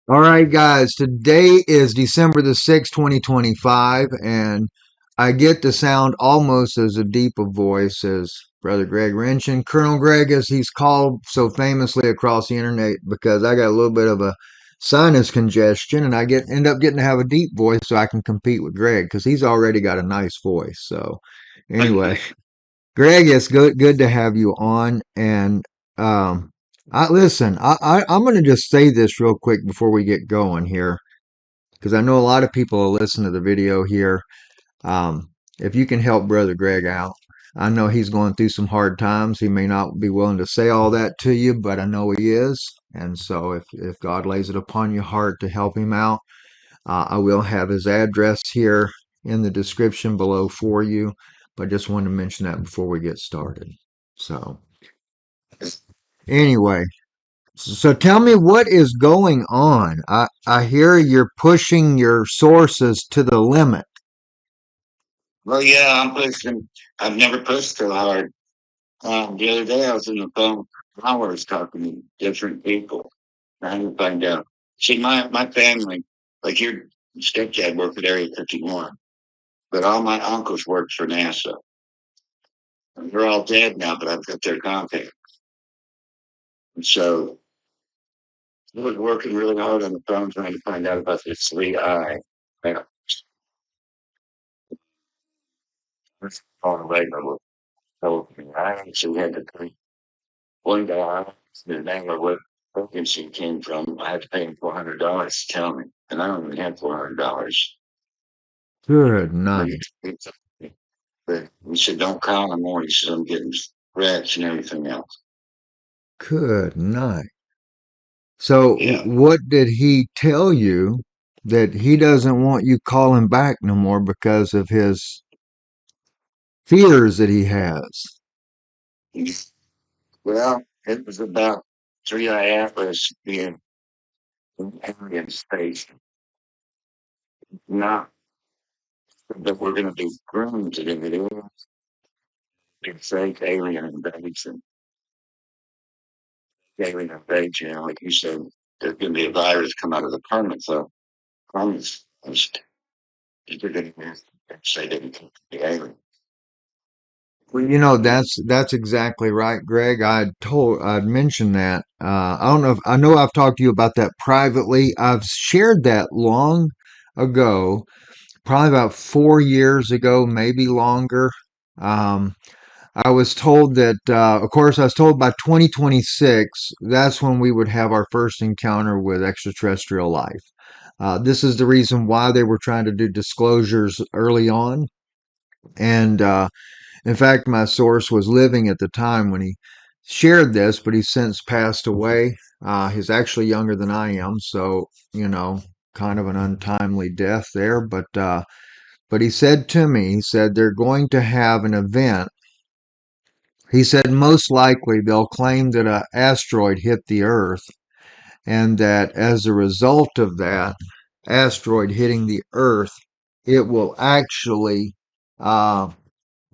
All right, guys, today is December the 6th, 2025, and I get to sound almost as a deep a voice as Brother Greg Rinchich, Colonel Greg, as he's called so famously across the internet, because I got a little bit of a sinus congestion and end up getting to have a deep voice so I can compete with Greg because he's already got a nice voice. So, anyway, Greg, it's good to have you on. And listen, I'm going to just say this real quick before we get going here, because I know a lot of people will listen to the video here. If you can help Brother Greg out, I know he's going through some hard times. He may not be willing to say all that to you, but I know he is. And so if God lays it upon your heart to help him out, I will have his address here in the description below for you, but I just wanted to mention that before we get started. So, anyway, so tell me what is going on. I hear you're pushing your sources to the limit. Well, yeah, I'm pushing. I've never pushed so hard. The other day I was in the phone for hours talking to different people, trying to find out. See, my family, like your stepdad worked at Area 51, but all my uncles worked for NASA. And they're all dead now, but I've got their contact. And so I was working really hard on the phone trying to find out about this 3I. I was calling regular. So I actually had to pay $1, the name of what vacancy came from. I had to pay him $400 to tell me, and I don't even have $400. Good But night. he said, "Don't call anymore." He said, "I'm getting threats and everything else." Good night. So, Yeah, what did he tell you that he doesn't want you calling back no more because of his fears that he has? well, it was about 3I Atlas being in alien space, not that we're going to be groomed to do it. It's fake alien invasion. Alien invasion, like you said, there's going to be a virus come out of the permit. So permits, they're going to say they can be alien. Well, that's exactly right, Greg. I'd mentioned that. I don't know if I know I've talked to you about that privately. I've shared that long ago, probably about 4 years ago, maybe longer. Um, I was told that, of course, I was told by 2026, that's when we would have our first encounter with extraterrestrial life. This is the reason why they were trying to do disclosures early on. And in fact, my source was living at the time when he shared this, but he's since passed away. He's actually younger than I am, so, kind of an untimely death there. But he said to me, he said they're going to have an event. He said most likely they'll claim that an asteroid hit the Earth, and that as a result of that asteroid hitting the Earth, it will actually, uh,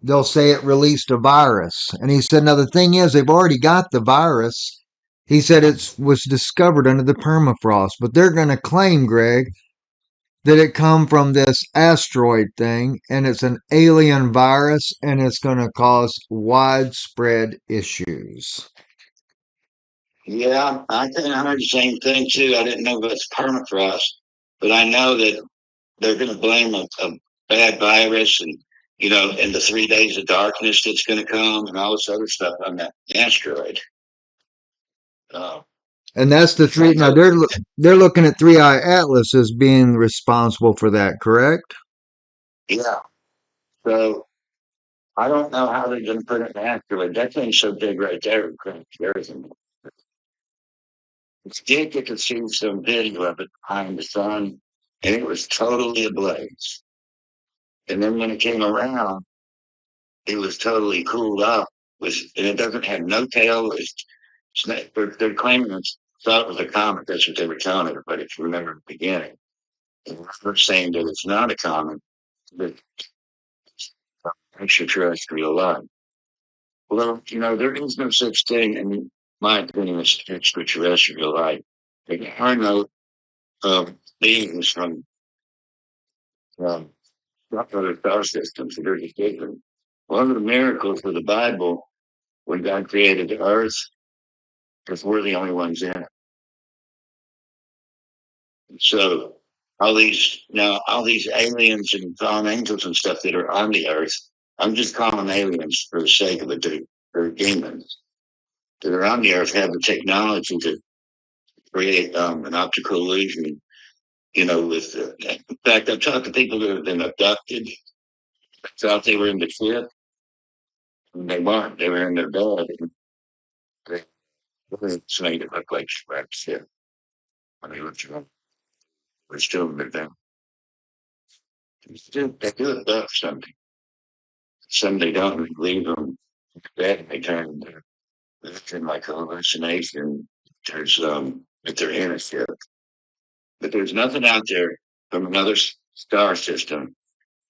they'll say it released a virus. And he said, now the thing is, they've already got the virus. He said it was discovered under the permafrost, but they're going to claim, Greg, that it come from this asteroid thing and it's an alien virus and it's going to cause widespread issues. Yeah, I think I heard the same thing too. I didn't know about permafrost, but I know that they're going to blame a bad virus and and the 3 days of darkness that's going to come and all this other stuff on that asteroid. Uh, And that's the three. Now they're looking at 3I Atlas as being responsible for that, correct? yeah, so I don't know how they're going to put it in asteroid. That thing's so big right there, it couldn't carry them. I did get to see some video of it behind the sun, and it was totally ablaze. And then when it came around, it was totally cooled up. And it doesn't have no tail. They're claiming it's thought it was a comet. That's what they were telling everybody. If you remember in the beginning, and we're saying that it's not a comet, but it's extraterrestrial life. Well, there is no such thing, in my opinion, as extraterrestrial life. There are no beings from other star systems that are just different. One of the miracles of the Bible, when God created the earth, is we're the only ones in it. So all these aliens and fallen angels and stuff that are on the earth, I'm just calling them aliens for the sake of it. They're demons that are on the earth have the technology to create an optical illusion. In fact, I've talked to people that have been abducted, thought they were in the ship, and they weren't. They were in their bed. And they made it look like ship. I mean, we're still in them. They do abduct something. Some they don't leave them dead. They turn it's in like a hallucination. There's if they're in a ship, but there's nothing out there from another star system.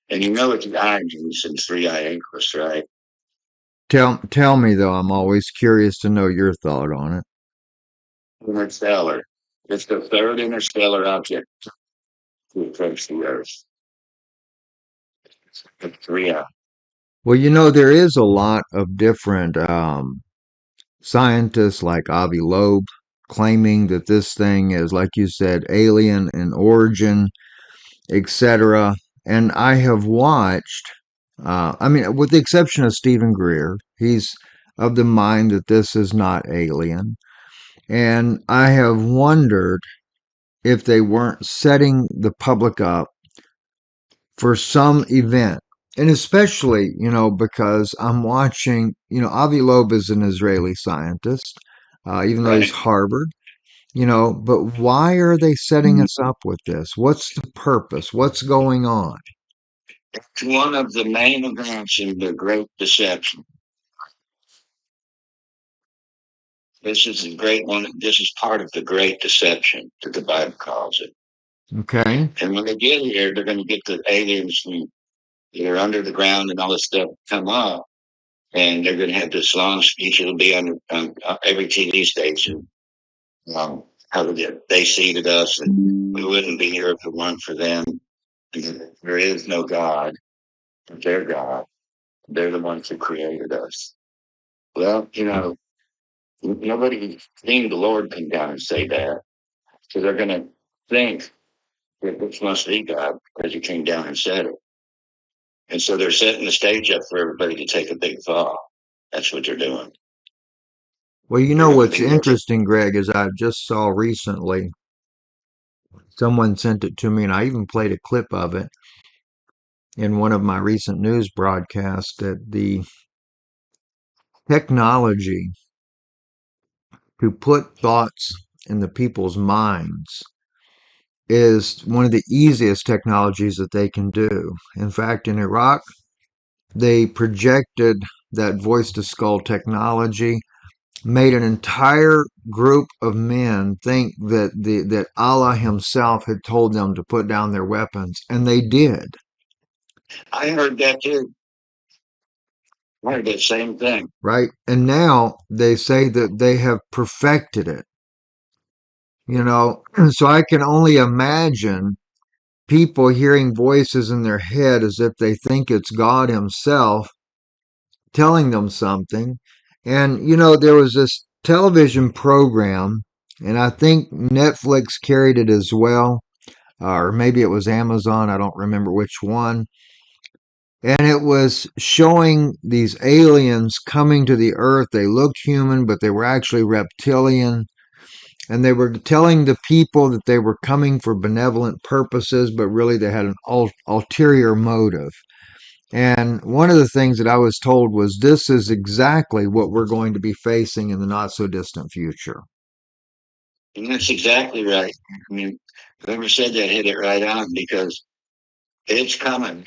And you know it's Diogenes and Three Iacus, right? Tell me though, I'm always curious to know your thought on it. Interstellar. It's the third interstellar object to approach the Earth. It's three out. Well, there is a lot of different scientists like Avi Loeb claiming that this thing is, like you said, alien in origin, etc. And I have watched, I mean, with the exception of Stephen Greer, he's of the mind that this is not alien. And I have wondered if they weren't setting the public up for some event. And especially, because I'm watching, Avi Loeb is an Israeli scientist, even though he's Right. Harvard, but why are they setting us up with this? What's the purpose? What's going on? It's one of the main events in the Great Deception. This is a great one. This is part of the Great Deception that the Bible calls it. Okay. And when they get here, they're going to get the aliens from that are under the ground and all this stuff come up, and they're going to have this long speech. It'll be on every TV station. How they seeded us, and we wouldn't be here if it weren't for them. There is no God, but they're God. They're the ones who created us. Well, nobody seen the Lord come down and say that. So they're going to think that this must be God because he came down and said it. And so they're setting the stage up for everybody to take a big fall. That's what they're doing. Well, They're going to what's be looking. interesting, Greg, is I just saw recently, someone sent it to me, and I even played a clip of it in one of my recent news broadcasts, that the technology to put thoughts in the people's minds is one of the easiest technologies that they can do. In fact, in Iraq, they projected that voice to skull technology, made an entire group of men think that Allah himself had told them to put down their weapons, and they did. I heard that too. I heard that same thing. Right? And now they say that they have perfected it. So I can only imagine people hearing voices in their head as if they think it's God himself telling them something. And, there was this television program, and I think Netflix carried it as well, or maybe it was Amazon, I don't remember which one. And it was showing these aliens coming to the earth. They looked human, but they were actually reptilian. And they were telling the people that they were coming for benevolent purposes, but really they had an ulterior motive. And one of the things that I was told was this is exactly what we're going to be facing in the not so distant future. And that's exactly right. I mean, whoever said that hit it right on because it's coming.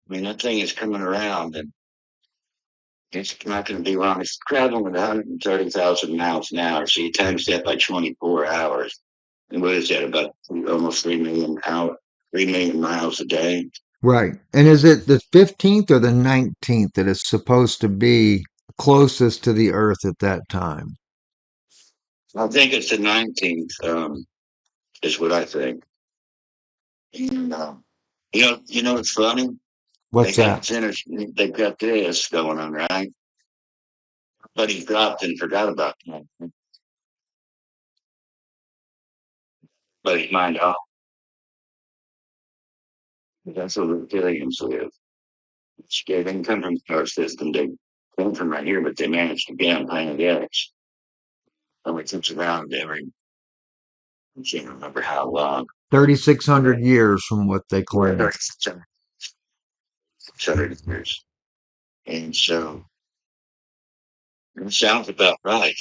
That thing is coming around and it's not going to be long. It's traveling at 130,000 miles an hour. So you times that by 24 hours. And what is that? About almost 3 million miles a day. Right. And is it the 15th or the 19th that is supposed to be closest to the earth at that time? I think it's the 19th. is what I think. And, you know, it's funny. They What's got that? sinners. They've got this going on, right? But he dropped and forgot about that. But his mind off. That's what the aliens live. They didn't come from the star system. They came from right here, but they managed to get on planet X. And we took around every, I can't remember how long. 3,600 years from what they Or claim. 3,600 years. And so it sounds about right.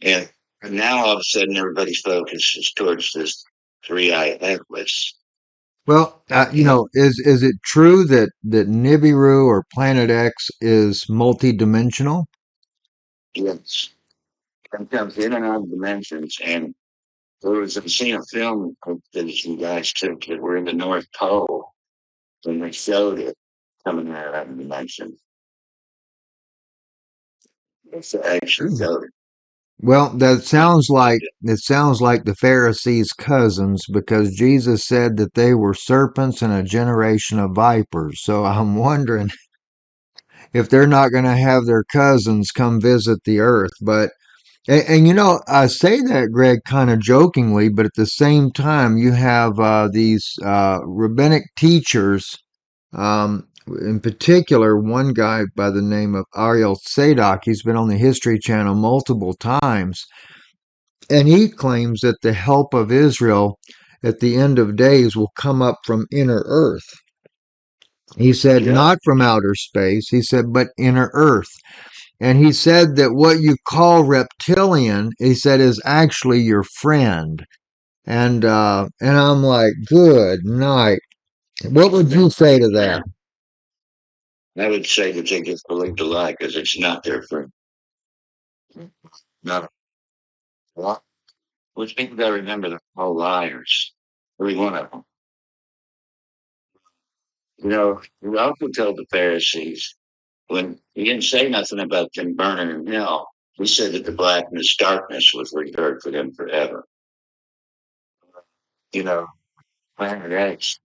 And now all of a sudden everybody's focus is towards this three-eyed headless. Well, And is it true that Nibiru or Planet X is multidimensional? it's, it comes in and out of dimensions. And there was, I've seen a film that some guys took that were in the North Pole when they showed it coming out of the dimension. It's actually showed Well, that sounds like it. it sounds like the Pharisees' cousins because Jesus said that they were serpents and a generation of vipers. So I'm wondering if they're not going to have their cousins come visit the earth. But I say that, Greg, kind of jokingly, but at the same time, you have these rabbinic teachers. In particular, one guy by the name of Ariel Sadok. He's been on the History Channel multiple times. And he claims that the help of Israel at the end of days will come up from inner earth. He said, Yeah, not from outer space. He said, but inner earth. And he said that what you call reptilian, he said, is actually your friend. And I'm like, good night. What would you say to yeah. that? I would say that they just believed a lie because it's not their friend. Not a lot. Which people got to remember they're all liars. Every one of them. You know, he also told the Pharisees when he didn't say nothing about them burning in hell. He said that the blackness, darkness was reserved for them forever. You know, planet X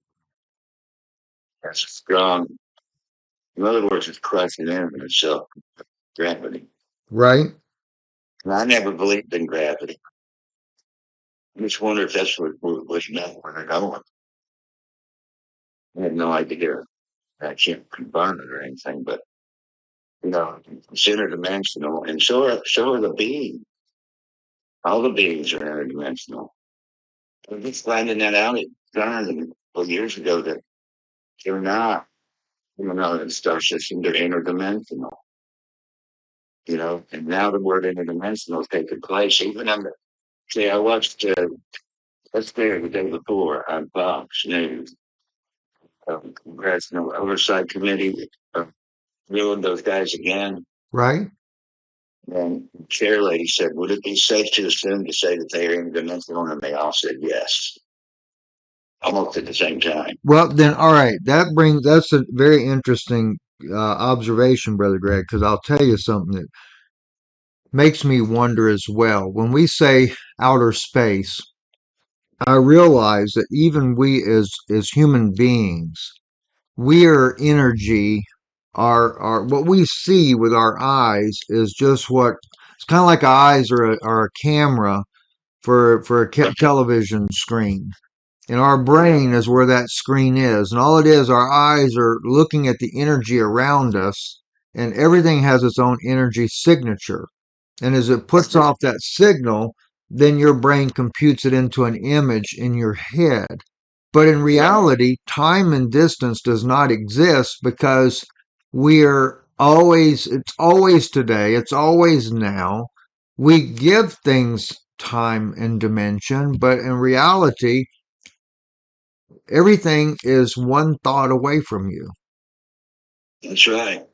has a strong, in other words, it's crushing in itself, gravity. Right? And I never believed in gravity. I just wonder if that's what meant when they're going. I had no idea. I can't confirm it or anything, but you know, it's interdimensional, and so are the beings. All the beings are interdimensional. I'm just finding that out. It learned years ago that they're not. You know, in star system, they're interdimensional. You know, and now the word interdimensional is taking place. Even on the say, I watched let's there the day before on Fox News, Congressional Oversight Committee, reeling those guys again. Right? And the chair lady said, "Would it be safe to assume to say that they are interdimensional?" And they all said yes, almost at the same time. Well, then, all right. That's a very interesting observation, Brother Greg, because I'll tell you something that makes me wonder as well. When we say outer space, I realize that even we as human beings, we are energy. Our what we see with our eyes is just what it's kind of like eyes are a camera for a television screen. And our brain is where that screen is. And all it is, our eyes are looking at the energy around us, and everything has its own energy signature. And as it puts off that signal, then your brain computes it into an image in your head. But in reality, time and distance does not exist because it's always today, it's always now. We give things time and dimension, but in reality, everything is one thought away from you. That's right.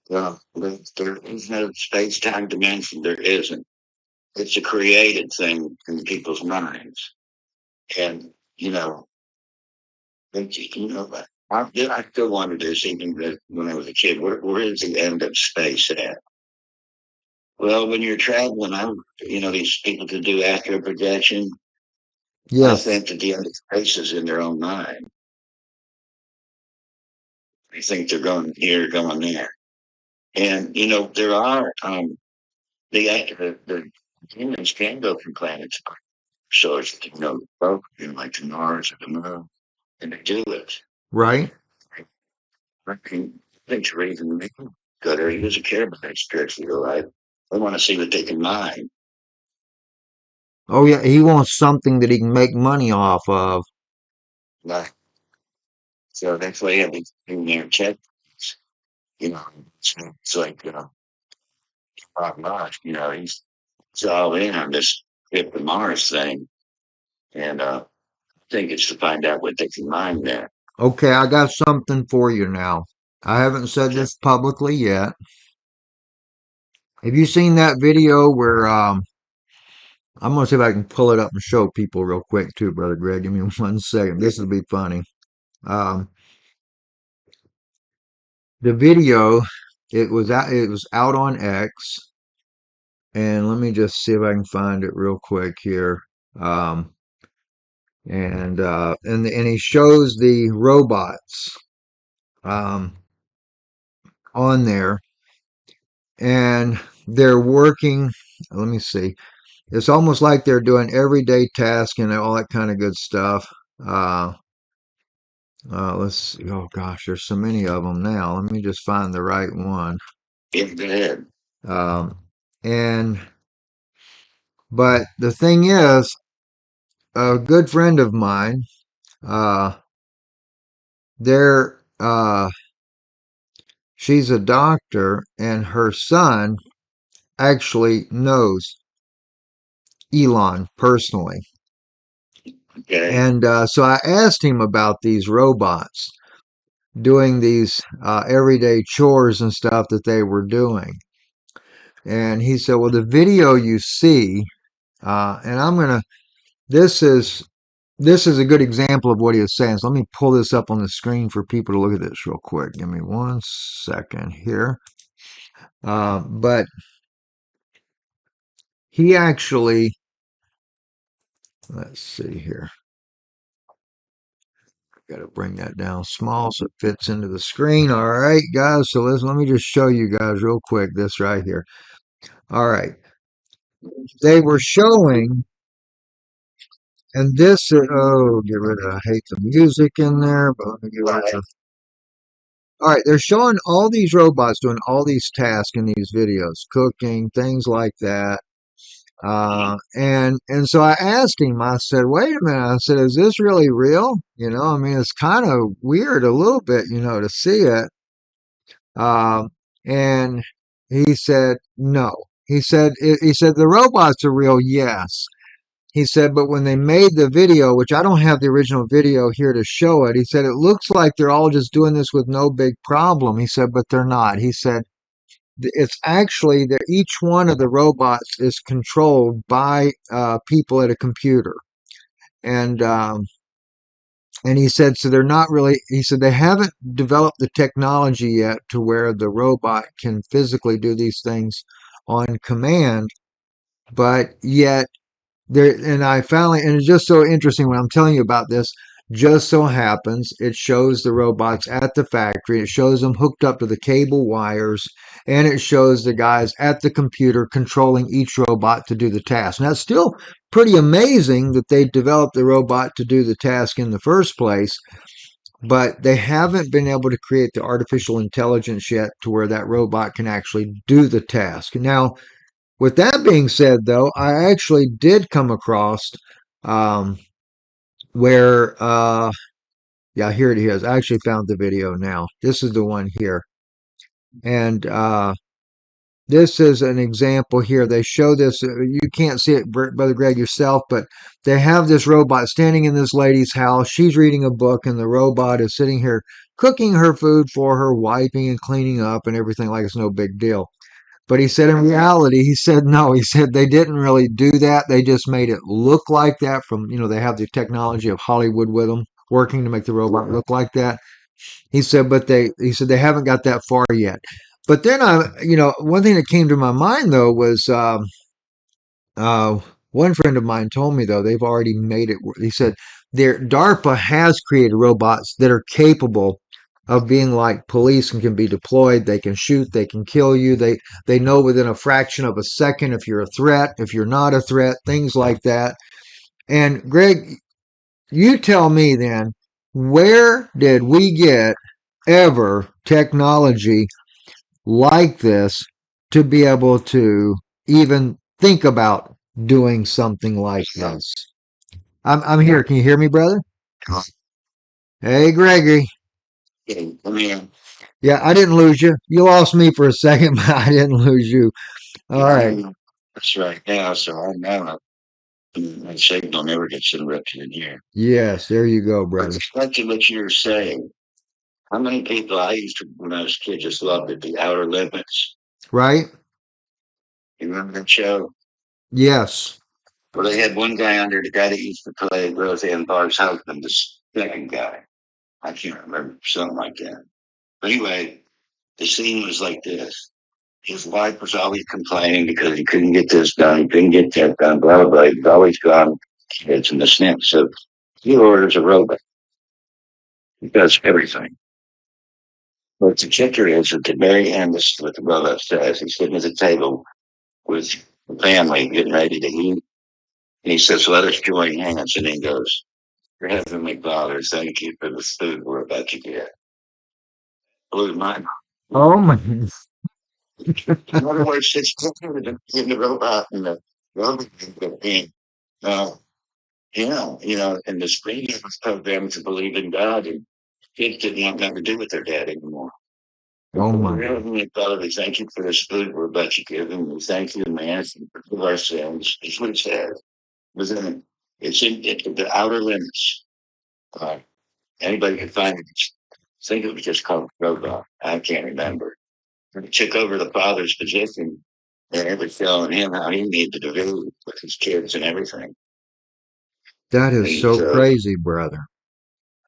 There is no space-time dimension. There isn't. It's a created thing in people's minds, and I still wondered this even when I was a kid. Where is the end of space at? Well, when you're traveling, these people can do astral projection. I Yes. think that the other race is in their own mind. They think they're going here, going there. And, there are, the humans can go from planet to planet. So it's, both, like to Mars or the moon, and they do it. Right. I think to reason they can go there. He doesn't care about that spiritual life. They want to see what they can mine. Oh yeah, he wants something that he can make money off of. Like, so that's why everything in their check, you know, it's like, Bob Marsh, he's all in on this trip to Mars thing. And I think it's to find out what they can mine there. Okay, I got something for you now. I haven't said Okay. this publicly yet. Have you seen that video where I'm gonna see if I can pull it up and show people real quick too, brother Greg. Give me 1 second. This will be funny. Um, the video, it was out on X, and let me just see if I can find it real quick here. Um, and he shows the robots um, on there, and they're working. Let me see. It's almost like they're doing everyday tasks and all that kind of good stuff. Uh, let's see. Oh gosh, there's so many of them now. Let me just find the right one. In the head. Um, and but the thing is, a good friend of mine, uh, there, she's a doctor, and her son actually knows Elon personally. Okay. And so I asked him about these robots doing these everyday chores and stuff that they were doing. And he said, well, the video you see, and I'm going to, this is, this is a good example of what he was saying. So let me pull this up on the screen for people to look at this real quick. Give me 1 second here. But he actually, let's see here. Got to bring that down small so it fits into the screen. All right, guys. So let me just show you guys real quick this right here. All right. They were showing, and this is, oh, get rid of, I hate the music in there, but let me get rid of. All right, they're showing all these robots doing all these tasks in these videos, cooking, things like that. And so I asked him, I said, wait a minute, I said, is this really real? I mean, it's kind of weird a little bit, to see it. Um, and he said, no. He said, the robots are real, yes. He said, but when they made the video, which I don't have the original video here to show it, he said, it looks like they're all just doing this with no big problem. He said, but they're not. He said, it's actually that each one of the robots is controlled by people at a computer. And and he said, so they're not really, he said, they haven't developed the technology yet to where the robot can physically do these things on command, but yet there, and I finally, and it's just so interesting when I'm telling you about this. Just so happens it shows the robots at the factory. It shows them hooked up to the cable wires, and it shows the guys at the computer controlling each robot to do the task. Now, it's still pretty amazing that they developed the robot to do the task in the first place, but they haven't been able to create the artificial intelligence yet to where that robot can actually do the task. Now, with that being said, though, I actually did come across um, where, yeah, here it is. I actually found the video now. This is the one here. And this is an example here. They show this. You can't see it, Brother Greg, yourself, but they have this robot standing in this lady's house. She's reading a book, and the robot is sitting here cooking her food for her, wiping and cleaning up and everything like it's no big deal. But he said in reality, he said no. He said they didn't really do that. They just made it look like that from, they have the technology of Hollywood with them working to make the robot look like that. He said they haven't got that far yet. But then one thing that came to my mind though was, One friend of mine told me though they've already made it. He said their DARPA has created robots that are capable of being like police and can be deployed. They can shoot. They can kill you. They know within a fraction of a second if you're a threat, if you're not a threat, things like that. And Greg, you tell me then, where did we get ever technology like this to be able to even think about doing something like this? I'm here. Can you hear me, brother? Hey, Gregory. Okay, come here. Yeah, I didn't lose you. You lost me for a second, but I didn't lose you. All right. That's right now, so I know my signal never gets interrupted in here. Yes, there you go, brother. Back to what you were saying. How many people I used to, when I was a kid, just loved it, the Outer Limits. Right? You remember that show? Yes. Well, they had one guy under, the guy that used to play Roseanne Barr's husband, the second guy. I can't remember, something like that. But anyway, the scene was like this. His wife was always complaining because he couldn't get this done, he couldn't get that done, blah, blah, blah. He was always gone, kids in the snip. So he orders a robot. He does everything. But the kicker is at the very end, this is what the robot says. He's sitting at the table with the family getting ready to eat. And he says, let us join hands. And he goes, your heavenly Father, thank you for the food we're about to get. Blew my mind. Oh my. In other words, it's in the robot and the robot being, uh, and the screen was programmed to believe in God, and kids didn't want nothing to do with their dad anymore. Oh So my. we Heavenly Father, we thank you for this food we're about to give, and we thank you, man, for our sins. It's what it says. Within, it's in the outer limits. Uh, Anybody can find it. I think it was just called Robot. I can't remember. He took over the father's position, and it was showing him how he needed to do with his kids and everything. That is And so crazy, brother.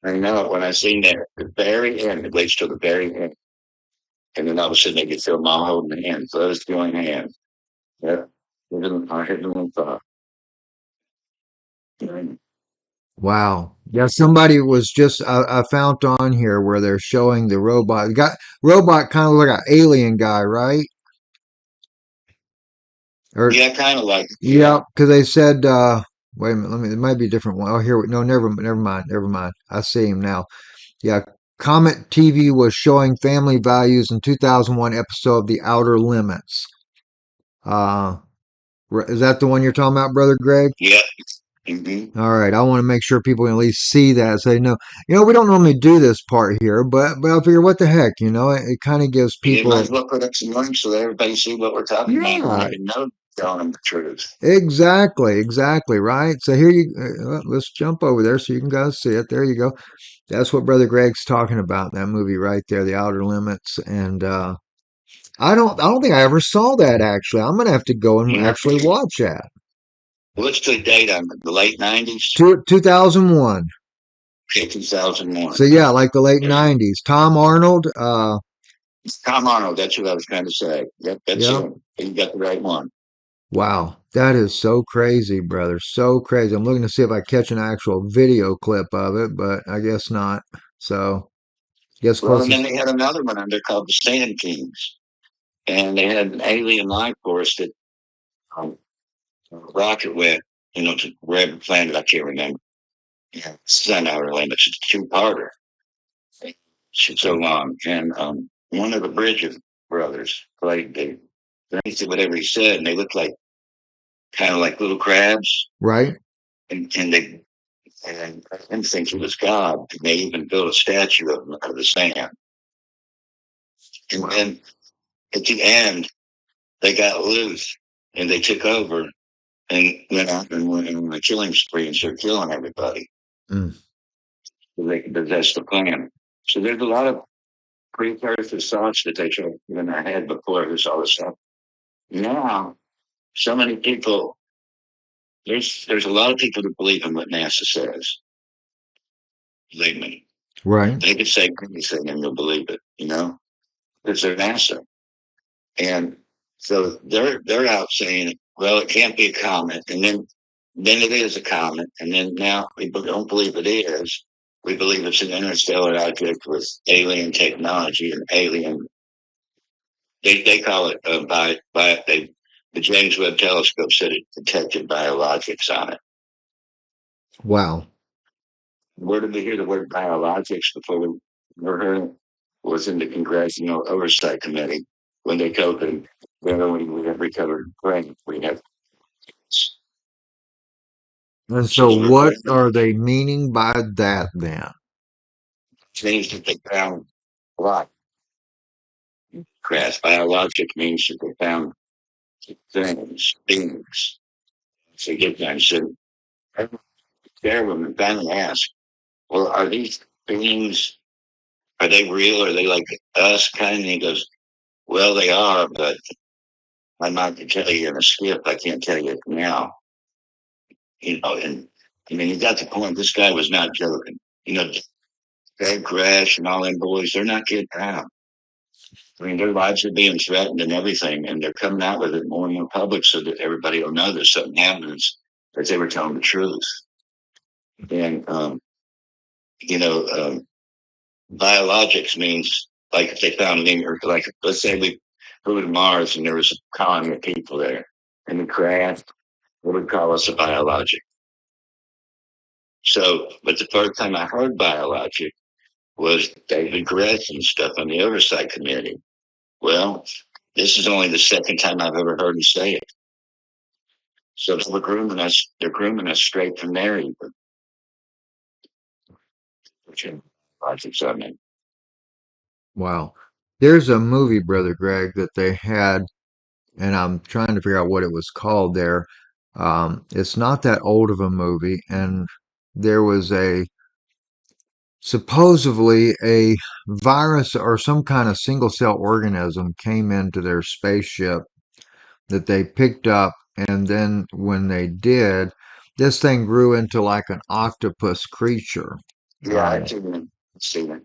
I know when I seen that at the very end, it waits till the very end, and then all of a sudden they get their mom holding hands, let us join hands. Yeah, our heavenly Father. Wow. Yeah, somebody was just I found on here where they're showing the robot. The guy robot kind of like an alien guy, right? Or Yeah, kind of like yeah, because they said wait a minute, let me it might be a different one. Oh here no, never mind. I see him now. Yeah. Comet TV was showing family values in 2001 episode of The Outer Limits. Uh is that the one you're talking about, brother Greg? yeah. Mm-hmm. All right, I want to make sure people can at least see that. Say, no, we don't normally do this part here, but I figure, what the heck, it kind of gives You might people, as well put up some links so that everybody see what we're talking about and yeah, even know telling them the truth. exactly, right. So here let's jump over there so you can guys see it. There you go. That's what Brother Greg's talking about in that movie right there, The Outer Limits, and I don't think I ever saw that actually. I'm gonna have to go and You know, actually watch that. what's the date on it? The late 90s? 2001. Okay, 2001. So yeah, like the late Yeah. 90s. Tom Arnold. Tom Arnold, that's what I was trying to say. Yep, that's Yeah. it. You got the right one. Wow, that is so crazy, brother. So crazy. I'm looking to see if I catch an actual video clip of it, but I guess not. So, guess Well, and then closest. they had another one under called the Sand Kings. And they had an alien life force that um, rocket went, to wherever planet I can't remember. Yeah, Sun Outer Limits. It's a two-parter. It's so long. And one of the Bridges brothers played he said whatever he said, and they looked like kind of like little crabs. Right? And I didn't think he was God. And they even built a statue of him out of the sand. And then at the end, they got loose and they took over and went out and went on a killing spree and started killing everybody. Mm, So they could possess the plan. So there's a lot of precursor thoughts that they tried to put in their head before this all this stuff. Now, so many people, there's a lot of people that believe in what NASA says. Believe me. right. They could say anything and you'll believe it, because they're NASA. And so they're out saying, well, it can't be a comet. And then then it is a comet, and then now people don't believe it is. We believe it's an interstellar object with alien technology and alien. They call it the James Webb Telescope said it detected biologics on it. Wow. Where did we hear the word biologics before we were heard it? Was in the Congressional Oversight Committee when they told them we have recovered brain. We have And so so, they were what are they meaning by that then? things that they found life. Crass biologic means that they found things, beings. So get that. So there when finally asked, well, are these beings, are they real? Are they like us kind? And he goes, well, they are, but I'm not to tell you in a skip. I can't tell you now. And I mean, he got the point. This guy was not joking. Greg Crash and all them boys, they're not kidding around. I mean, their lives are being threatened and everything, and they're coming out with it more and more public so that everybody will know there's something happening as they were telling the truth. And, you know, biologics means like if they found an or like let's say we flew to Mars and there was a colony of people there and we crashed, they would call us a biologic. So, but the first time I heard biologic was David Gretz and stuff on the oversight committee. Well, this is only the second time I've ever heard him say it. So they were grooming us. They're grooming us straight from there. Even. Projects, I mean. Wow. There's a movie, Brother Greg, that they had, and I'm trying to figure out what it was called there. It's not that old of a movie, and there was supposedly a virus or some kind of single cell organism came into their spaceship that they picked up, and then when they did, this thing grew into like an octopus creature. Yeah, I've seen it. Seen it.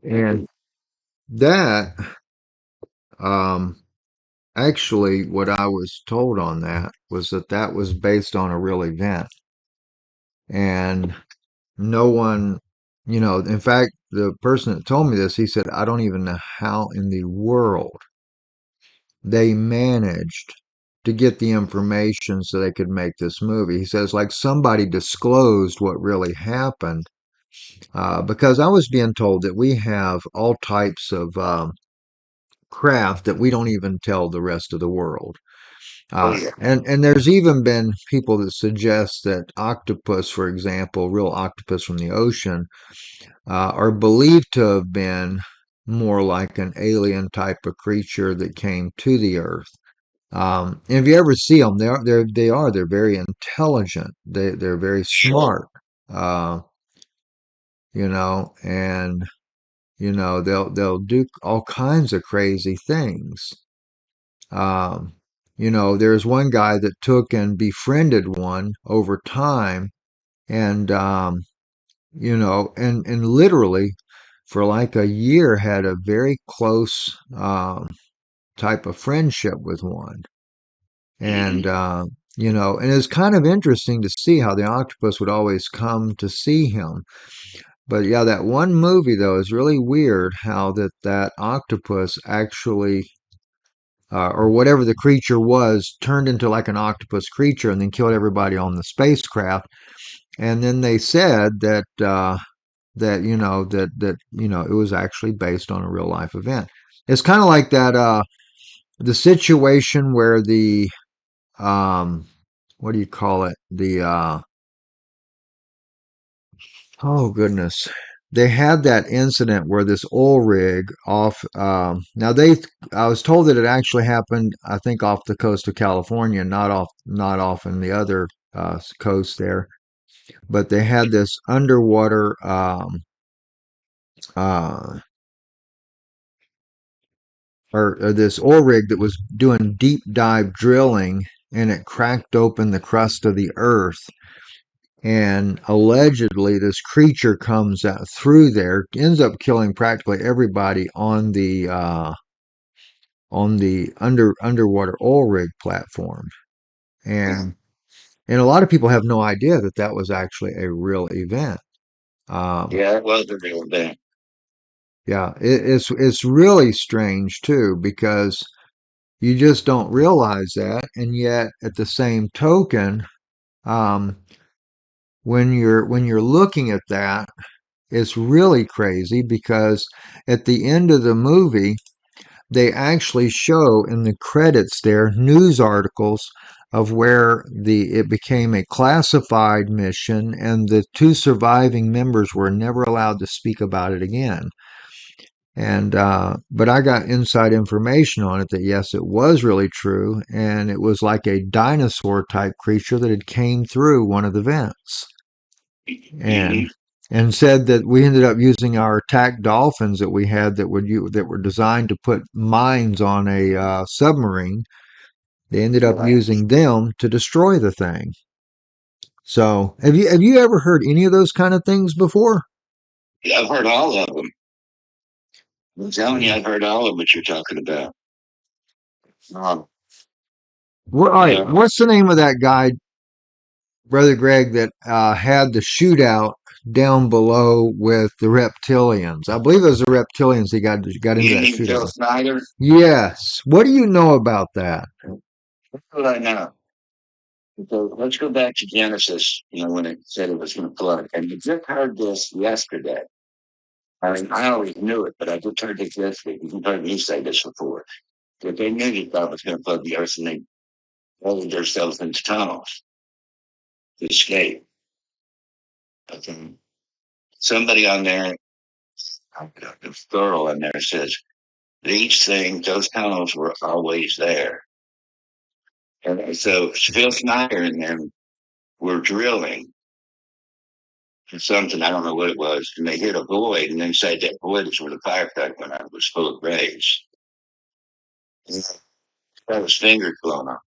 And that, um, actually, what I was told on that was that that was based on a real event. And no one, in fact, the person that told me this, he said, I don't even know how in the world they managed to get the information so they could make this movie. He says, like somebody disclosed what really happened. Because I was being told that we have all types of craft that we don't even tell the rest of the world. Oh yeah. And there's even been people that suggest that octopus, for example, real octopus from the ocean, are believed to have been more like an alien type of creature that came to the earth. And if you ever see them, they're very intelligent. They're very smart. Uh, and they'll do all kinds of crazy things. Um, there's one guy that took and befriended one over time, and and literally for like a year had a very close type of friendship with one. And, Mm-hmm. and it's kind of interesting to see how the octopus would always come to see him. But yeah, that one movie though is really weird how that octopus actually, or whatever the creature was, turned into like an octopus creature and then killed everybody on the spacecraft. And then they said that it was actually based on a real life event. It's kind of like that the situation where the what do you call it? Oh goodness. They had that incident where this oil rig off now I was told that it actually happened I think off the coast of California, not off in the other coast there, but they had this underwater uh or this oil rig that was doing deep dive drilling, and it cracked open the crust of the earth, and allegedly this creature comes out through there, ends up killing practically everybody on the underwater oil rig platform. And And a lot of people have no idea that that was actually a real event. Yeah, it was a real event. Yeah, it's really strange too because you just don't realize that, and yet at the same token, um, when you're looking at that, it's really crazy because at the end of the movie, they actually show in the credits there news articles of where the it became a classified mission, and the two surviving members were never allowed to speak about it again. And but I got inside information on it that yes, it was really true, and it was like a dinosaur type creature that had came through one of the vents, and Mm-hmm. and said that we ended up using our attack dolphins that we had that were designed to put mines on a submarine. They ended up Right. using them to destroy the thing. So have you ever heard any of those kind of things before? Yeah, I've heard all of them. I'm telling you, Yeah. I've heard all of what you're talking about. Um, Well, all right. yeah, What's the name of that guy, Brother Greg, that had the shootout down below with the reptilians? I believe it was the reptilians he got into you that mean shootout Phil with. Snyder? Yes. What do you know about that? That's what I know. So let's go back to Genesis, when it said it was going to flood. And you just heard this yesterday. I mean, I always knew it, but I just heard this yesterday. You've heard me say this before. That they knew they thought it was going to flood the earth and they rolled themselves into tunnels to escape. Okay. Somebody on there, the girl on there says, these things, those tunnels were always there. And so Phil Snyder and them were drilling for something, I don't know what it was, and they hit a void, and inside that void is where the firefight went out. It was full of graves. And that was fingers blown off.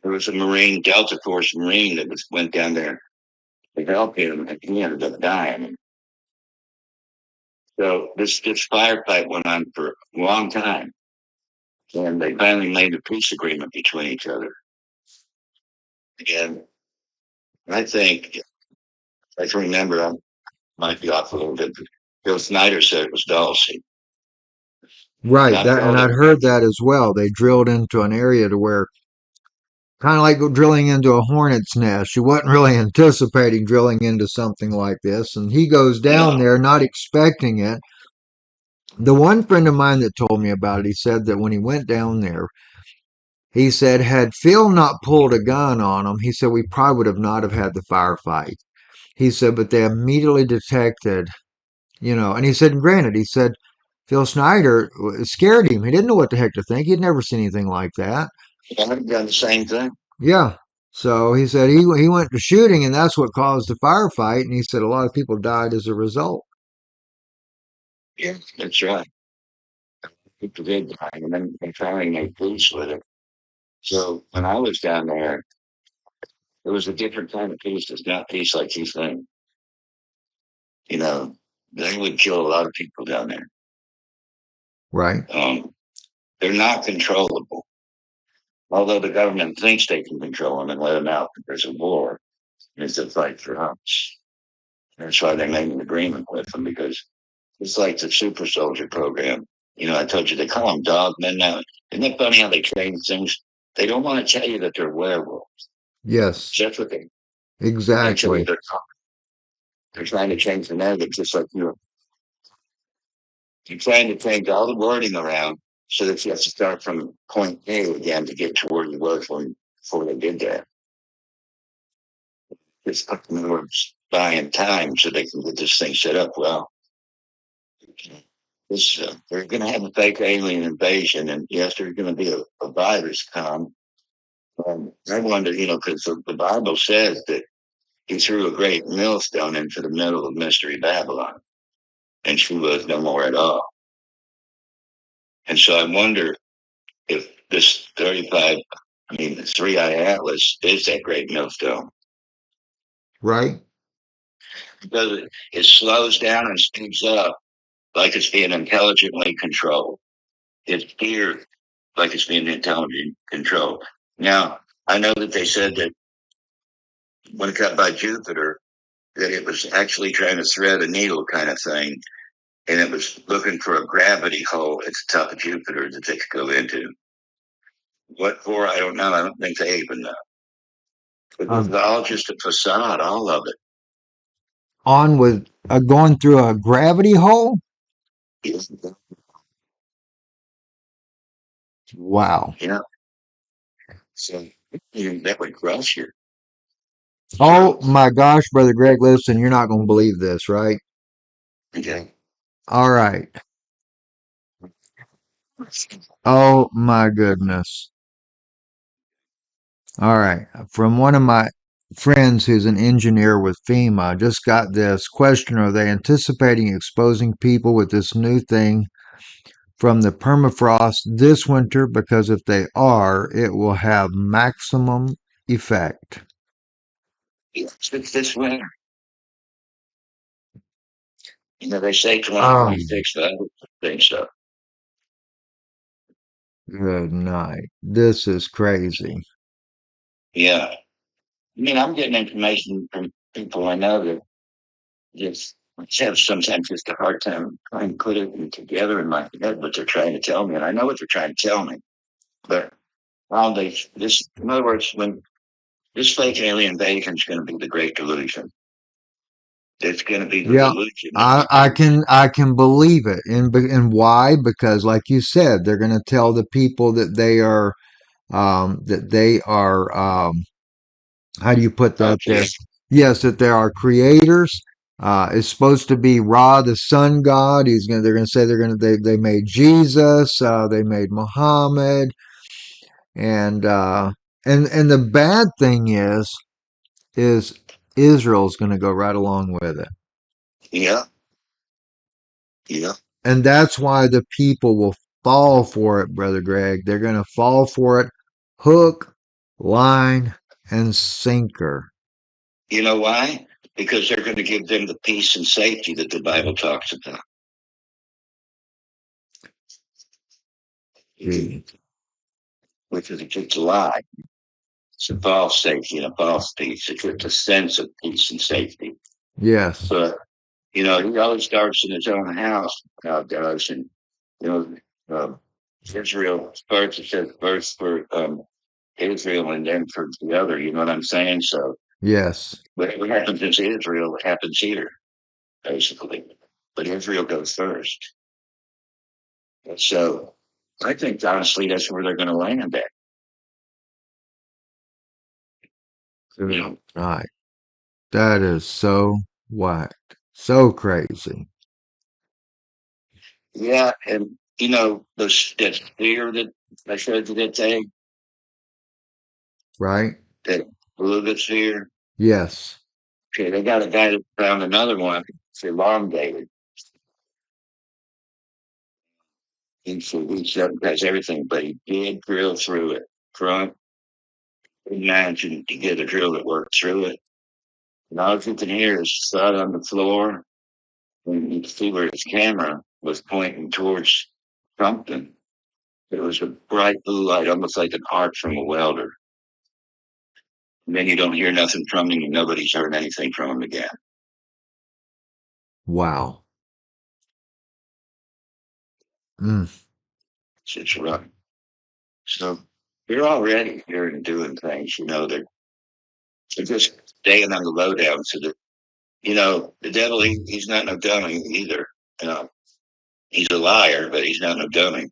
There was a Marine, Delta Force Marine that went down there to help him, and he ended up dying. So this firefight went on for a long time, and they finally made a peace agreement between each other. And I think, I can remember, I might be off a little bit, but Bill Snyder said it was Dulcie. And Right. I That, and told I'd him, heard that as well. They drilled into an area to where kind of like drilling into a hornet's nest. You wasn't really anticipating drilling into something like this, and he goes down no, there not expecting it. The one friend of mine that told me about it, he said that when he went down there, he said had Phil not pulled a gun on him, he said we probably would have not have had the firefight. He said, but they immediately detected, and he said, and granted, he said Phil Snyder scared him. He didn't know what the heck to think. He'd never seen anything like that. I've done the same thing. Yeah. So he said he went to shooting, and that's what caused the firefight. And he said a lot of people died as a result. Yeah, that's right. People did die, and then they finally made peace with it. So when I was down there, it was a different kind of peace. It's not peace like you think. You know, they would kill a lot of people down there. Right. Um, they're not controllable. Although the government thinks they can control them and let them out because of war, it's a fight for us. That's why they made an agreement with them because it's like the super soldier program. I told you they call them dog men now. Isn't it funny how they train things? They don't want to tell you that they're werewolves. Yes. That's what they tell you Exactly. they're trying to change the narrative just like you're trying to change all the wording around so that you have to start from point A again to get to where you was before they did that. It's in words buying time so they can get this thing set up well. They're going to have a fake alien invasion, and yes, there's going to be a virus come. I wonder, because the Bible says that he threw a great millstone into the middle of Mystery Babylon, and she was no more at all. And so I wonder if this 35, I mean, the 3-eye Atlas is that great millstone Right. because it slows down and speeds up like it's being intelligently controlled. It's geared like it's being intelligently controlled. Now, I know that they said that when it got by Jupiter, that it was actually trying to thread a needle kind of thing, and it was looking for a gravity hole at the top of Jupiter that they could go into. What for? I don't know. I don't think they even know. It was Um, all just a facade, all of it. on with going through a gravity hole. Wow. Yeah. So that would crush you. Oh So, my gosh, brother Greg, listen, you're not going to believe this, right? okay. All right. Oh my goodness. All right. From one of my friends who's an engineer with FEMA, I just got this question. Are they anticipating exposing people with this new thing from the permafrost this winter? Because if they are, it will have maximum effect. It's this winter. They say Oh, 2026, but I don't think so. good night. This is crazy. Yeah. I mean, I'm getting information from people I know that just have sometimes just a hard time trying to put it together in my head what they're trying to tell me. And I know what they're trying to tell me. But how in other words, when this fake alien invasion is going to be the great delusion, it's going to be the Yeah, delusion. I can believe it, and why? Because, like you said, they're going to tell the people that they are how do you put that there? Yes, that there are creators. It's supposed to be Ra, the sun god. They're gonna say they made Jesus. They made Muhammad, and and the bad thing is Israel's gonna go right along with it. Yeah, yeah. And that's why the people will fall for it, Brother Greg. They're going to fall for it hook, line, and sinker. You know why? Because they're going to give them the peace and safety that the Bible talks about, Gee. which is just a lie. It's a false safety and a false peace. It's just a sense of peace and safety. Yes. But he always starts in his own house. God does, and you know, um, Israel first. It says first for Israel, and then for the other. You know what I'm saying? So Yes. whatever happens in Israel happens here, basically. But Israel goes first. So I think honestly that's where they're going to land at. You Good know, night. That is so whacked. So crazy. yeah, and that sphere that I showed you that day, Right? that blue sphere. Yes. Okay, they got a guy that found another one. It's elongated. He has everything, but he did drill through it. Front, imagine you get a drill that worked through it. And all you can hear is thud on the floor. And you can see where his camera was pointing towards something. It was a bright blue light, almost like an arc from a welder. And then you don't hear nothing from him, and nobody's heard anything from him again. Wow. Mm. It's rough. So they're already here and doing things. They're just staying on the lowdown so that the devil, he's not no dummy either. He's a liar, but he's not no dummy.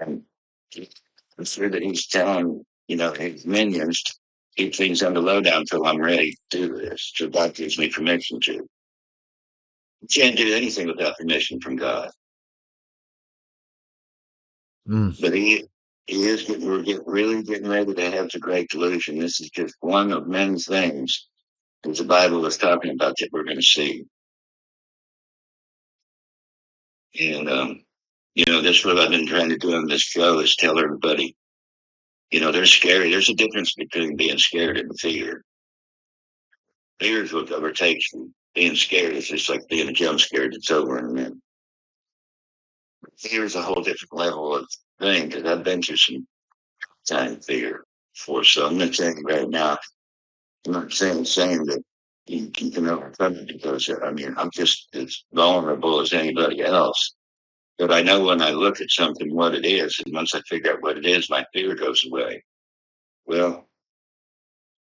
And I'm sure that he's telling, his minions to keep things on the lowdown until I'm ready to do this, till God gives me permission to. You can't do anything without permission from God. Mm. But we're getting ready to have the great delusion. This is just one of many things that the Bible is talking about that we're going to see. And, that's what I've been trying to do on this show is tell everybody, they're scary. There's a difference between being scared and fear. Fear is what overtakes you. Being scared is just like being a jump scared that's over in a minute. Fear is a whole different level of thing because I've been through some time fear before. So I'm going to tell you right now, I'm not saying that you can overcome it because I mean I'm just as vulnerable as anybody else. But I know when I look at something what it is, and once I figure out what it is, my fear goes away. Well,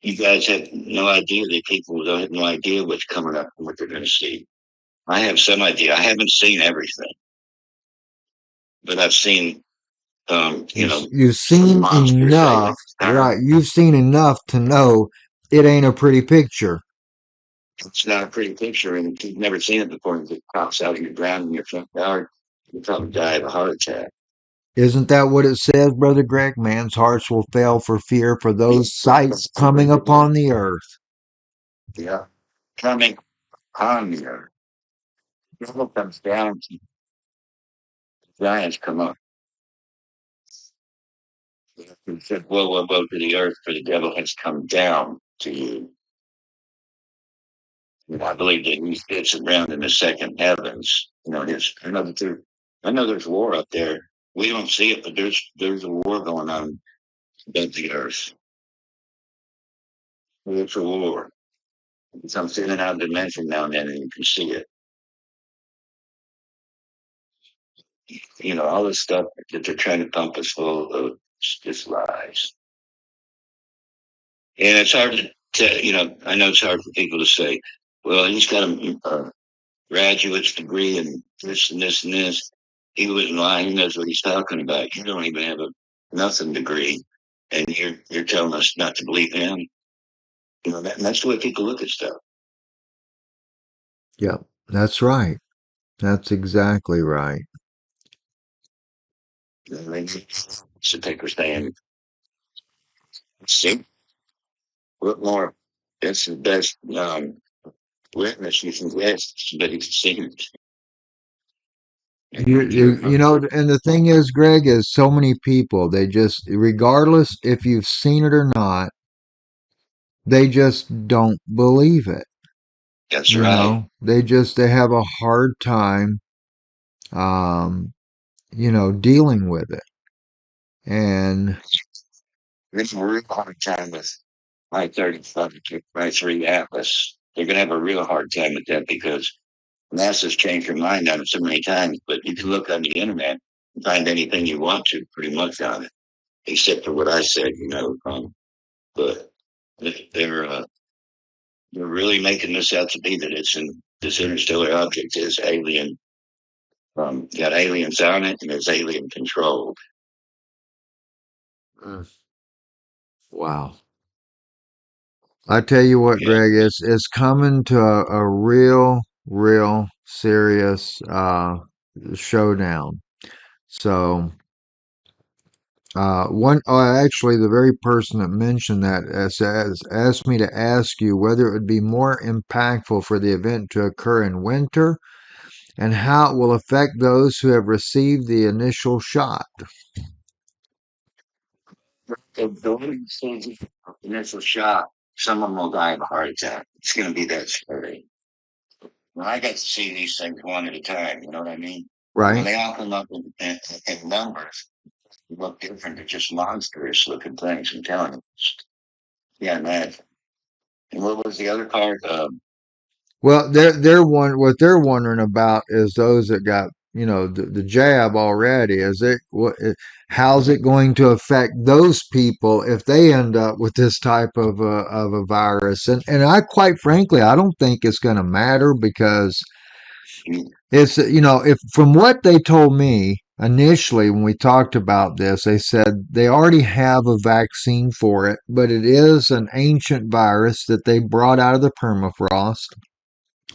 you guys have no idea. The people don't have no idea what's coming up and what they're going to see. I have some idea. I haven't seen everything, but I've seen, You've some seen monsters say like enough, right? You've seen enough to know it ain't a pretty picture. it's not a pretty picture, and if you've never seen it before, and it pops out of your ground in your front yard, you probably die of a heart attack. Isn't that what it says, Brother Greg? Man's hearts will fail for fear for those sights coming upon the earth. Yeah, coming on the earth. Devil comes down, giants come up. He said, "Whoa, whoa, whoa!" To the earth, for the devil has come down to you. I believe that he sits around in the second heavens. I know there's war up there. We don't see it, but there's a war going on above the earth. It's a war. It's I'm sitting out of dimension now and then, and you can see it. All this stuff that they're trying to pump us full of just lies. And it's hard I know it's hard for people to say, well, he's got a graduate's degree in this and this and this. He wouldn't lie. He knows what he's talking about. You don't even have a nothing degree, and you're telling us not to believe him. That's the way people look at stuff. Yep, that's right. That's exactly right. They should take a stand. See, look more. That's the best witness you can get. But he's seen it. And the thing is, Greg, is so many people, they just, regardless if you've seen it or not, they just don't believe it. That's right. They have a hard time, um, dealing with it. And We're gonna have a real hard time with my 35 by 3 Atlas. They're going to have a real hard time with that because NASA's changed their mind on it so many times. But you can look on the internet and find anything you want to pretty much on it, except for what I said. But they're uh, they're really making this out to be that this interstellar object is alien. Got aliens on it and it's alien controlled. mm, wow. I tell you what, Yeah. Greg, it's coming to a real serious showdown. So actually, the very person that mentioned that has asked me to ask you whether it would be more impactful for the event to occur in winter and how it will affect those who have received the initial shot. The way you see the initial shot, someone will die of a heart attack. It's going to be that scary. Well, I got to see these things one at a time. You know what I mean? And when Right? they all come up in numbers, they look different. They're just monstrous looking things. I'm telling you. Yeah, man. And what was the other part? Well, what they're wondering about is those that got the jab already. How's it going to affect those people if they end up with this type of a virus? And I quite frankly, I don't think it's going to matter because it's if from what they told me initially when we talked about this, they said they already have a vaccine for it, but it is an ancient virus that they brought out of the permafrost.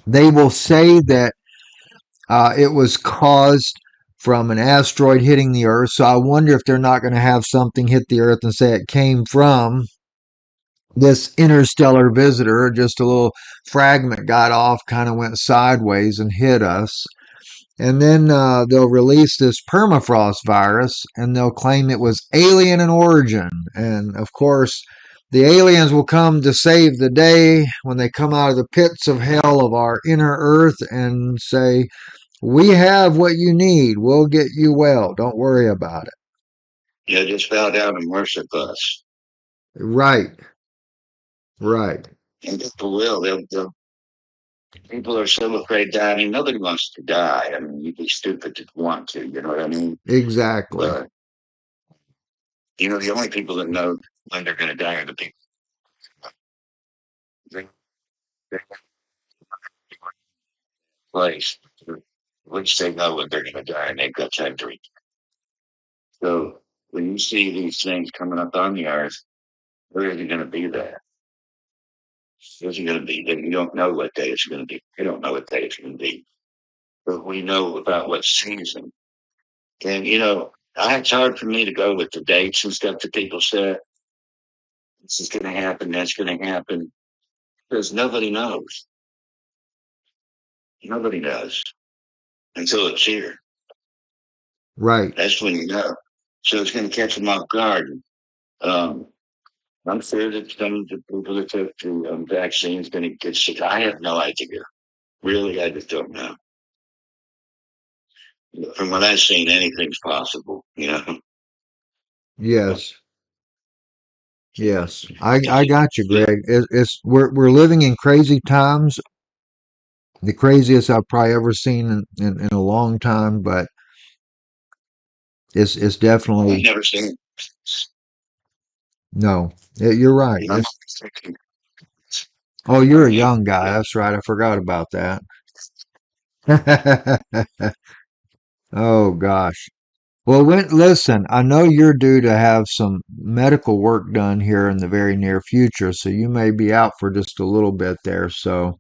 They will say that it was caused from an asteroid hitting the Earth. So I wonder if they're not going to have something hit the Earth and say it came from this interstellar visitor. Just a little fragment got off, kind of went sideways and hit us. And then they'll release this permafrost virus and they'll claim it was alien in origin. And of course, the aliens will come to save the day when they come out of the pits of hell of our inner earth and say, we have what you need. We'll get you well. Don't worry about it. Just bow down and worship us. Right. Right. And people will. People are so afraid to die. I mean, nobody wants to die. I mean, you'd be stupid to want to. You know what I mean? Exactly. But the only people that know when they're going to die are the people. They, they place, which they know when they're going to die, and they've got time to reach. So when you see these things coming up on the earth, where is it going to be there? Where's it going to be? You don't know what day it's going to be. You don't know what day it's going to be. But we know about what season. And, it's hard for me to go with the dates and stuff that people say. This is going to happen. That's going to happen. Because nobody knows. Nobody knows until it's here. Right. That's when you know. So it's going to catch them off guard. Um, I'm sure that some of the people that took the vaccines going to get sick. I have no idea. Really, I just don't know. From what I've seen, anything's possible. Yes. Yes. I got you, Greg. It's we're living in crazy times, the craziest I've probably ever seen in a long time, but it's I've definitely never seen. no. You're right. I'm It's oh, I you're a mean, young guy. That's right. I forgot about that. Oh gosh. Well, listen, I know you're due to have some medical work done here in the very near future, so you may be out for just a little bit there. So,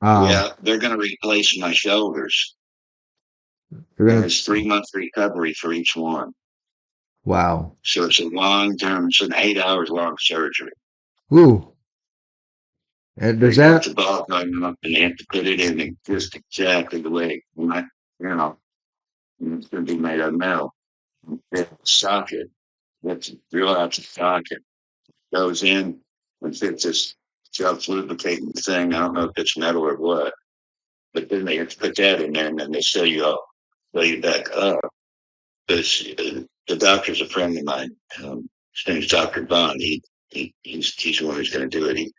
um, yeah, they're going to replace my shoulders, you're and gonna, it's 3 month recovery for each one. wow. So it's a long term. It's an 8 hours long surgery. Ooh. And does They got that, the ball going up, and they have to put it in just exactly the way you know, it's going to be made of metal. The socket. Let's drill out the socket. Goes in and fits this self lubricating thing. I don't know if it's metal or what, but then they have to put that in there, and then they sew you back up. Because the doctor's a friend of mine. His name's Dr. Bond. He's the one who's going to do it.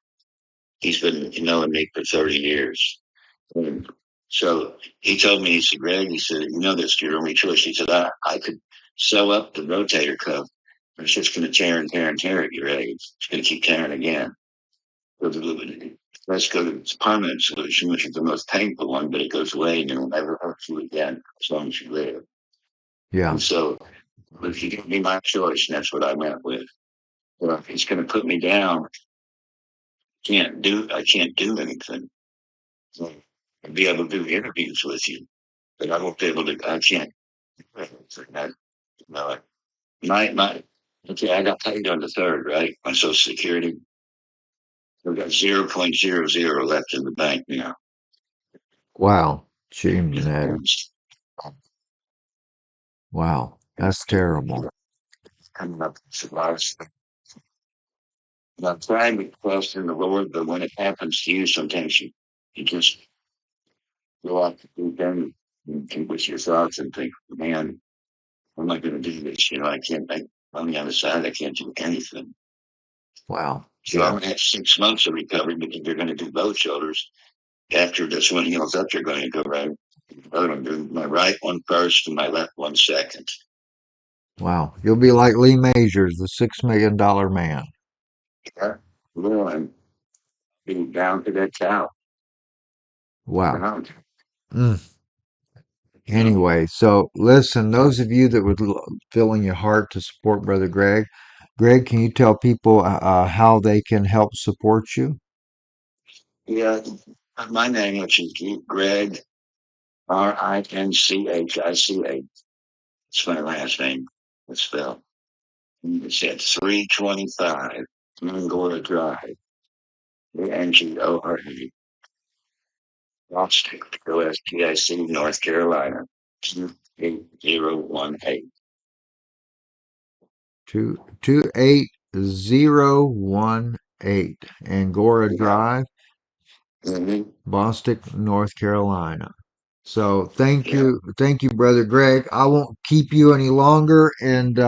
He's been knowing me for 30 years. And so he told me, he said, Greg, he said, that's your only choice. He said, I could sew up the rotator cuff. It's just going to tear and tear and tear at your leg. It's going to keep tearing again. So let's go to the permanent solution, which is the most painful one, but it goes away and it'll never hurt you again as long as you live. yeah, And so if you give me my choice, and that's what I went with. Well, if it's going to put me down, I can't do anything. So I'll be able to do interviews with you, but I won't be able to. I can't. No, my. Okay, I got paid on the third, right? My Social Security. I've got 0.00 left in the bank now. wow. Gee, wow. That's terrible. Coming up to life. I'm trying to trust in the Lord, but when it happens to you, sometimes you just go out to do things and think with your thoughts and think, man, I'm not going to do this. I can't make on the other side. I can't do anything. Wow. So I'm Yeah. going to have 6 months of recovery because they're going to do both shoulders. After this one heals up, they're going to go right. I'm going to do my right one first and my left one second. Wow. You'll be like Lee Majors, the $6 million man. Yeah. Well, I'm being down to that cow. Wow. Down. Mm. Yeah. Anyway, so listen, those of you that would feel in your heart to support Brother Greg, Greg, can you tell people how they can help support you? Yeah. My name, which is Greg Rinchich. It's my last name. It's spelled. It's at 325 Angora Drive, Angora, Bostic, OSTIC, North Carolina, 28018. 28018 Angora Yeah. Drive, Mm-hmm. Bostic, North Carolina. So Yeah. thank you, Brother Greg. I won't keep you any longer, and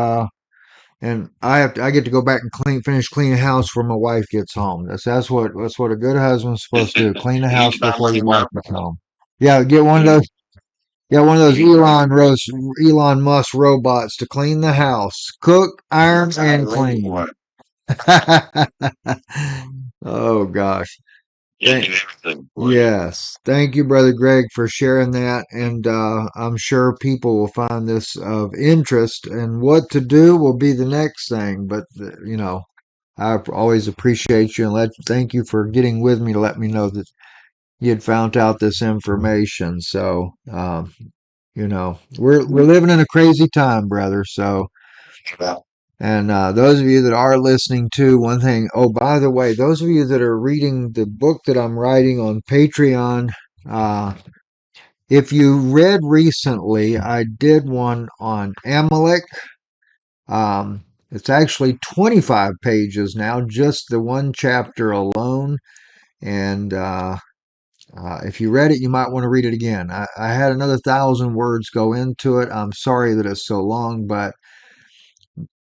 and I get to go back and finish cleaning the house before my wife gets home. That's what a good husband's supposed to do. Clean the You house about before money your wife well. gets home. Yeah, get one of You, those. Yeah, one of those you, Elon Musk robots to clean the house, cook, iron, and clean. for Oh gosh. it. Thank, You do everything for you. yes. Thank you, Brother Greg, for sharing that. And I'm sure people will find this of interest. And what to do will be the next thing. But, I always appreciate you and thank you for getting with me to let me know that you had found out this information. So, we're living in a crazy time, brother. So, Well, and those of you that are listening to one thing, oh, by the way, those of you that are reading the book that I'm writing on Patreon, uh, if you read recently, I did one on Amalek. It's actually 25 pages now, just the one chapter alone. And if you read it, you might want to read it again. I had another 1,000 words go into it. I'm sorry that it's so long, but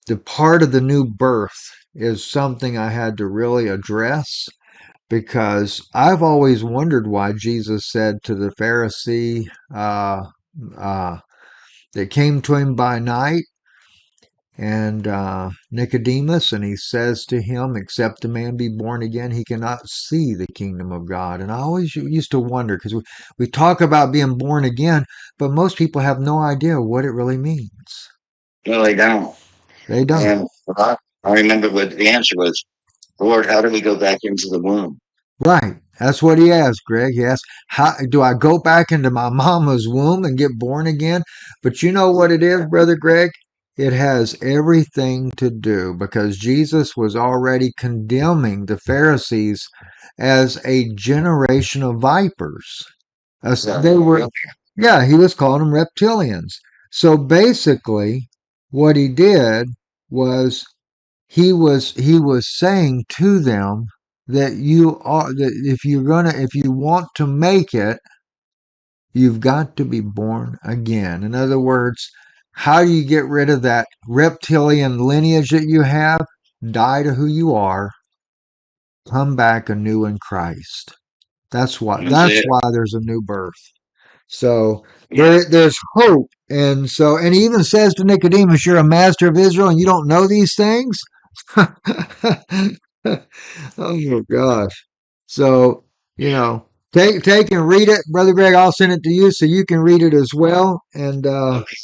the part of the new birth is something I had to really address because I've always wondered why Jesus said to the Pharisee uh, that came to him by night and Nicodemus, and he says to him, except a man be born again, he cannot see the kingdom of God. And I always used to wonder because we talk about being born again, but most people have no idea what it really means. no, they don't. They don't. And I remember what the answer was. Lord, how do we go back into the womb? Right. That's what he asked, Greg. He asked, how do I go back into my mama's womb and get born again? But you know what it is, Brother Greg? It has everything to do because Jesus was already condemning the Pharisees as a generation of vipers. As Yeah, they were, yeah, yeah, he was calling them reptilians. So basically, what he did was he was saying to them that if you want to make it, you've got to be born again. In other words, how do you get rid of that reptilian lineage that you have? Die to who you are, come back anew in Christ. That's why that's that's it. why there's a new birth. So Yeah, there's hope. And he even says to Nicodemus, you're a master of Israel and you don't know these things? Oh gosh. So, take and read it. Brother Greg, I'll send it to you so you can read it as well. And okay.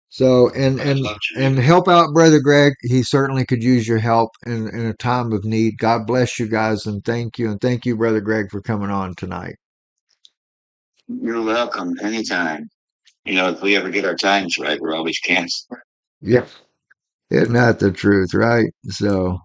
so I'd love to and do. help out Brother Greg. He certainly could use your help in a time of need. God bless you guys and thank you. And thank you, Brother Greg, for coming on tonight. You're welcome anytime. If we ever get our times right, we're always canceled. Yeah. Isn't that the truth, right? So